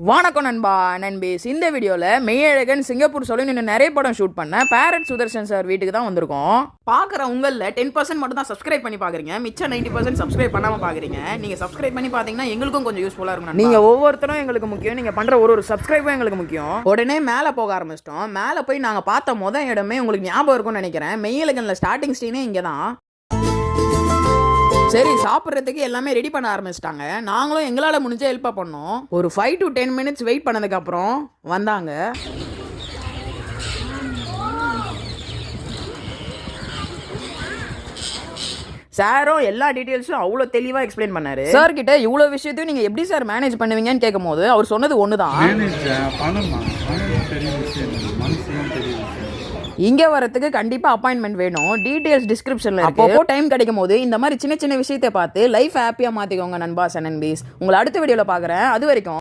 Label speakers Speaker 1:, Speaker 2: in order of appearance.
Speaker 1: வணக்கம் நண்பா நண்பீஸ். இந்த வீடியோவில் மெய்யழகன் சிங்கப்பூர் சொல்லி இன்னும் நிறைய படம் ஷூட் பண்ண பேரட் சுதர்சன் சார் வீட்டுக்கு தான் வந்திருக்கோம். பார்க்குற உங்களில் 10% மட்டும் தான் சப்ஸ்கிரைப் பண்ணி பார்க்குறீங்க, மிச்சம் 90% சப்ஸ்கிரைப் பண்ணாமல் பார்க்குறீங்க. நீங்கள் சப்ஸ்கிரைப் பண்ணி பார்த்தீங்கன்னா எங்களுக்கும் கொஞ்சம் யூஸ்ஃபுல்லாக இருக்கும். நீங்கள் ஒவ்வொருத்தரும் எங்களுக்கு முக்கியம், நீங்கள் பண்ணுற ஒரு சப்ஸ்கிரைபும் எங்களுக்கு முக்கியம். உடனே மேலே போக ஆரம்பிச்சிட்டோம். மேலே போய் நாங்கள் பார்த்த முதல் இடமே உங்களுக்கு ஞாபகம் இருக்கும்னு நினைக்கிறேன். மெய்யழகனில் ஸ்டார்டிங் ஸ்டீனே இங்கே தான். சரி, சாப்பிட்றதுக்கு எல்லாமே ரெடி பண்ண ஆரம்பிச்சிட்டாங்க. நாங்களும் எங்களால் முடிஞ்ச ஹெல்ப்பாக பண்ணோம். ஒரு 5 to 10 minutes வெயிட் பண்ணதுக்கப்புறம் வந்தாங்க. சாரும் எல்லா டீட்டெயில்ஸும் அவ்வளோ தெளிவாக எக்ஸ்பிளைன் பண்ணாரு. சார் கிட்ட இவ்வளோ விஷயத்தையும் நீங்கள் எப்படி சார் மேனேஜ் பண்ணுவீங்கன்னு கேட்கும் போது அவர் சொன்னது ஒன்று தான், இங்கே வரத்துக்கு கண்டிப்பாக அப்பாயின்மெண்ட் வேணும். டீட்டெயில்ஸ் டிஸ்கிரிப்ஷனில் இருக்கு. அப்போ டைம் கிடைக்கும் போது இந்த மாதிரி சின்ன சின்ன விஷயத்தை பார்த்து லைஃப் ஹாப்பியாக மாற்றிக்கோங்க நண்பாஸ் அண்ட் நண்பீஸ். உங்களை அடுத்த வீடியோவில் பார்க்குறேன். அது வரைக்கும்